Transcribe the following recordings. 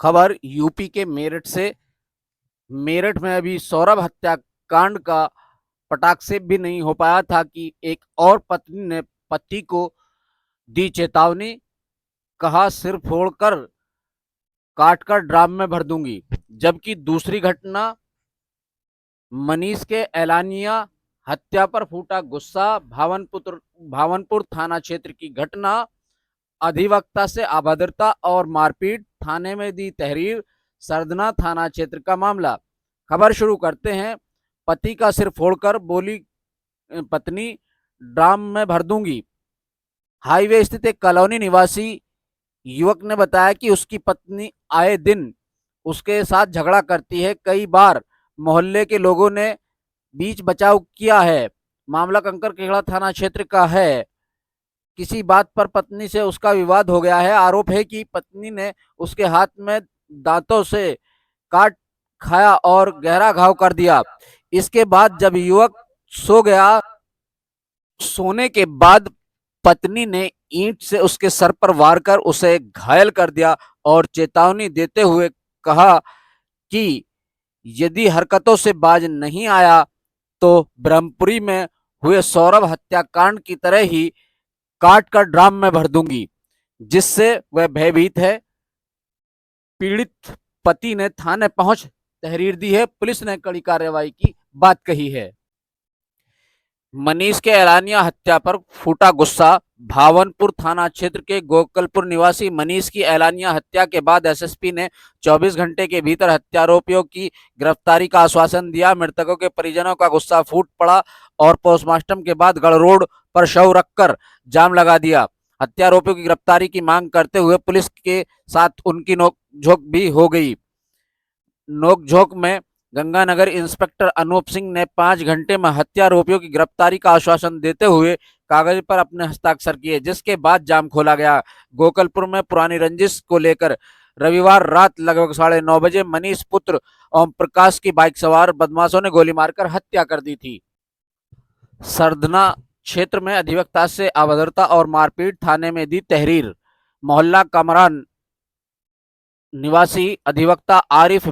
खबर यूपी के मेरठ से। मेरठ में अभी सौरभ हत्याकांड का पटाक्षेप भी नहीं हो पाया था कि एक और पत्नी ने पति को दी चेतावनी। कहा सिर फोड़कर काट कर ड्राम में भर दूंगी। जबकि दूसरी घटना मनीष के एलानिया हत्या पर फूटा गुस्सा। भावनपुर थाना क्षेत्र की घटना। अधिवक्ता से अभद्रता और मारपीट, थाने में दी तहरीर। सरदना थाना क्षेत्र का मामला। खबर शुरू करते हैं। पति का सिर फोड़कर बोली पत्नी, ड्राम में भर दूंगी। हाईवे स्थित एक कॉलोनी निवासी युवक ने बताया कि उसकी पत्नी आए दिन उसके साथ झगड़ा करती है। कई बार मोहल्ले के लोगों ने बीच बचाव किया है। मामला कंकरखेड़ा थाना क्षेत्र का है। किसी बात पर पत्नी से उसका विवाद हो गया है। आरोप है कि पत्नी ने उसके हाथ में दांतों से काट खाया और गहरा घाव कर दिया। इसके बाद जब युवक सो गया, सोने के बाद पत्नी ने ईंट से उसके सर पर वार कर उसे घायल कर दिया और चेतावनी देते हुए कहा कि यदि हरकतों से बाज नहीं आया तो ब्रह्मपुरी में हुए सौरभ हत्याकांड की तरह ही काट कर ड्राम में भर दूंगी, जिससे वह भयभीत है। पीड़ित पति ने थाने पहुंच तहरीर दी है। पुलिस ने कड़ी कार्रवाई की बात कही है। मनीष के एलानिया हत्या पर फूटा गुस्सा। भावनपुर थाना क्षेत्र के गोकलपुर निवासी मनीष की एलानिया हत्या के बाद एसएसपी ने 24 घंटे के भीतर हत्यारोपियों की गिरफ्तारी का आश्वासन दिया। मृतकों के परिजनों का गुस्सा फूट पड़ा और पोस्टमार्टम के बाद गढ़ रोड पर शव रखकर जाम लगा दिया। हत्यारोपियों की गिरफ्तारी की मांग करते हुए पुलिस के साथ उनकी नोकझोंक भी हो गई। नोकझोंक में गंगानगर इंस्पेक्टर अनूप सिंह ने 5 घंटे में हत्यारोपियों की गिरफ्तारी का आश्वासन देते हुए कागज पर अपने हस्ताक्षर किए, जिसके बाद जाम खोला गया। गोकलपुर में पुरानी रंजिश को लेकर रविवार रात लगभग 9:30 बजे मनीष पुत्र ओम प्रकाश की बाइक सवार बदमाशों ने गोली मारकर हत्या कर दी थी। सरधना क्षेत्र में अधिवक्ता से अभद्रता और मारपीट, थाने में दी तहरीर। मोहल्ला कमरान निवासी अधिवक्ता आरिफ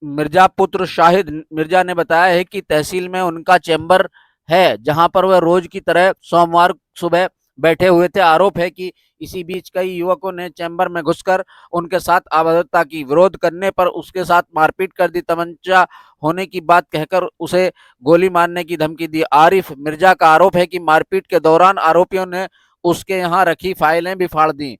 मिर्जा पुत्र शाहिद मिर्जा ने बताया है कि तहसील में उनका चैम्बर है, जहां पर वह रोज की तरह सोमवार सुबह बैठे हुए थे। आरोप है कि इसी बीच कई युवकों ने चैम्बर में घुसकर उनके साथ अभद्रता की। विरोध करने पर उसके साथ मारपीट कर दी। तमंचा होने की बात कहकर उसे गोली मारने की धमकी दी। आरिफ मिर्जा का आरोप है कि मारपीट के दौरान आरोपियों ने उसके यहाँ रखी फाइलें भी फाड़ दी।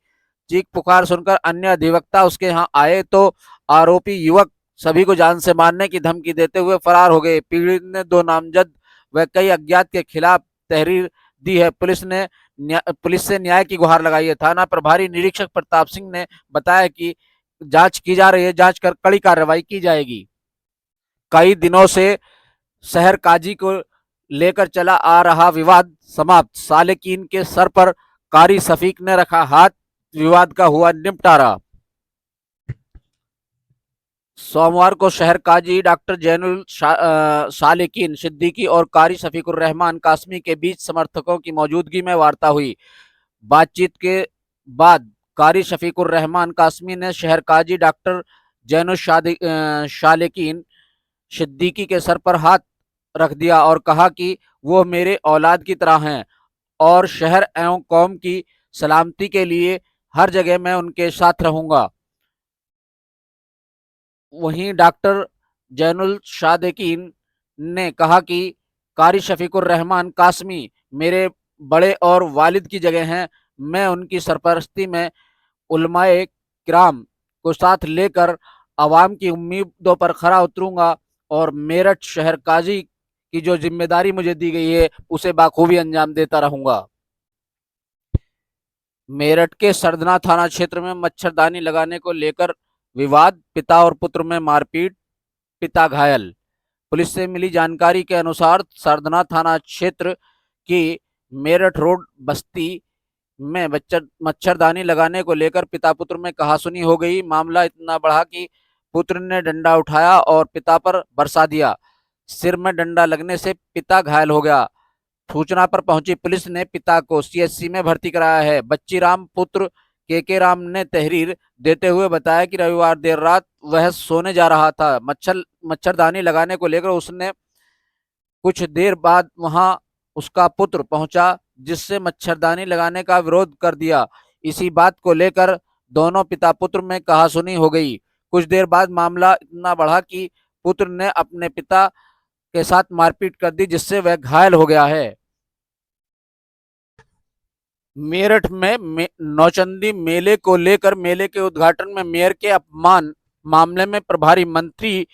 चीख पुकार सुनकर अन्य अधिवक्ता उसके यहाँ आए तो आरोपी युवक सभी को जान से मारने की धमकी देते हुए फरार हो गए। पीड़ित ने 2 नामजद व कई अज्ञात के खिलाफ तहरीर दी है। पुलिस से न्याय की गुहार लगाई है। थाना प्रभारी निरीक्षक प्रताप सिंह ने बताया कि जांच की जा रही है, जांच कर कड़ी कार्रवाई की जाएगी। कई दिनों से शहर काजी को लेकर चला आ रहा विवाद समाप्त। सालेकीन के सर पर कारी शफीक ने रखा हाथ, विवाद का हुआ निपटारा। सोमवार को शहर काजी डॉक्टर जैनुल सालेकीन सिद्दीकी और कारी शफीकुर रहमान कासमी के बीच समर्थकों की मौजूदगी में वार्ता हुई। बातचीत के बाद कारी शफीकुर रहमान कासमी ने शहर काजी डॉक्टर जैनुल सालेकीन सिद्दीकी के सर पर हाथ रख दिया और कहा कि वो मेरे औलाद की तरह हैं और शहर एवं कौम की सलामती के लिए हर जगह मैं उनके साथ रहूंगा। वहीं डॉक्टर जैनुल सादेकीन ने कहा कि कारी शफीकुर रहमान कासमी मेरे बड़े और वालिद की जगह हैं। मैं उनकी सरपरस्ती में उलमाए किराम को साथ लेकर आवाम की उम्मीदों पर खरा उतरूंगा और मेरठ शहर काजी की जो जिम्मेदारी मुझे दी गई है उसे बाखूबी अंजाम देता रहूंगा। मेरठ के सरदना थाना क्षेत्र में मच्छरदानी लगाने को लेकर विवाद, पिता और पुत्र में मारपीट, पिता घायल। पुलिस से मिली जानकारी के अनुसार सरदना थाना क्षेत्र की मेरठ रोड बस्ती में मच्छरदानी लगाने को लेकर पिता पुत्र में कहासुनी हो गई। मामला इतना बढ़ा कि पुत्र ने डंडा उठाया और पिता पर बरसा दिया। सिर में डंडा लगने से पिता घायल हो गया। सूचना पर पहुंची पुलिस ने पिता को सीएचसी में भर्ती कराया है। बच्चीराम पुत्र के राम ने तहरीर देते हुए बताया कि रविवार देर रात वह सोने जा रहा था। मच्छरदानी लगाने को लेकर उसने कुछ देर बाद वहां उसका पुत्र पहुंचा, जिससे मच्छरदानी लगाने का विरोध कर दिया। इसी बात को लेकर दोनों पिता पुत्र में कहासुनी हो गई। कुछ देर बाद मामला इतना बढ़ा कि पुत्र ने अपने पिता के साथ मारपीट कर दी, जिससे वह घायल हो गया है। मेरठ में नौचंदी मेले को लेकर मेले के उद्घाटन में मेयर के अपमान मामले में प्रभारी मंत्री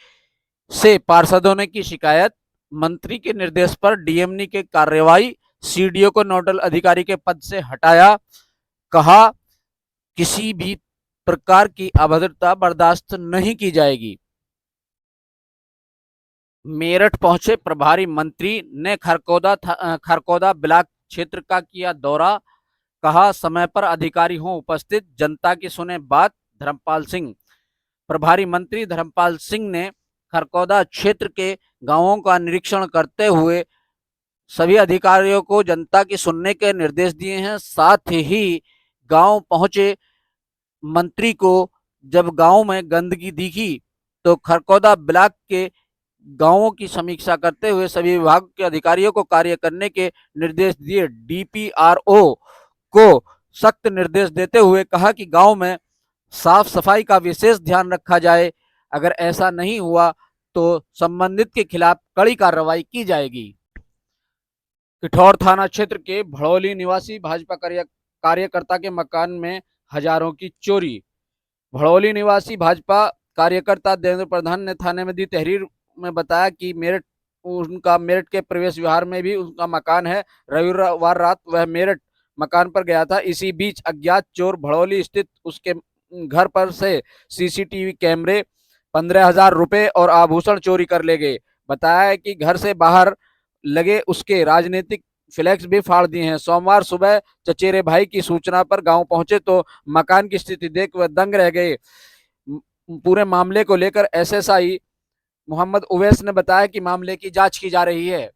से पार्षदों ने की शिकायत। मंत्री के निर्देश पर डीएमनी के कार्रवाई, सीडीओ को नोडल अधिकारी के पद से हटाया। कहा, किसी भी प्रकार की अभद्रता बर्दाश्त नहीं की जाएगी। मेरठ पहुंचे प्रभारी मंत्री ने खरकोदा ब्लॉक क्षेत्र का किया दौरा। कहा, समय पर अधिकारी हों उपस्थित, जनता की सुने बात। धर्मपाल सिंह। प्रभारी मंत्री धर्मपाल सिंह ने खरकोदा क्षेत्र के गांवों का निरीक्षण करते हुए सभी अधिकारियों को जनता की सुनने के निर्देश दिए हैं। साथ ही गांव पहुंचे मंत्री को जब गांव में गंदगी दिखी तो खरकोदा ब्लॉक के गांवों की समीक्षा करते हुए सभी विभाग के अधिकारियों को कार्य करने के निर्देश दिए। डीपीआरओ को सख्त निर्देश देते हुए कहा कि गांव में साफ सफाई का विशेष ध्यान रखा जाए। अगर ऐसा नहीं हुआ तो संबंधित के खिलाफ कड़ी कार्रवाई की जाएगी। किठौर थाना क्षेत्र के भड़ौली निवासी भाजपा कार्यकर्ता के मकान में हजारों की चोरी। भड़ौली निवासी भाजपा कार्यकर्ता देवेंद्र प्रधान ने थाने में दी तहरीर में बताया कि मेरठ के प्रवेश विहार में भी उनका मकान है। रविवार रात वह मेरठ मकान पर गया था। इसी बीच अज्ञात चोर भड़ौली स्थित उसके घर पर से सीसीटीवी कैमरे, 15,000 रुपए और आभूषण चोरी कर ले गए। बताया कि घर से बाहर लगे उसके राजनीतिक फ्लैक्स भी फाड़ दिए हैं। सोमवार सुबह चचेरे भाई की सूचना पर गांव पहुंचे तो मकान की स्थिति देख वह दंग रह गए। पूरे मामले को लेकर एसएसआई मोहम्मद उवैस ने बताया कि मामले की जांच की जा रही है।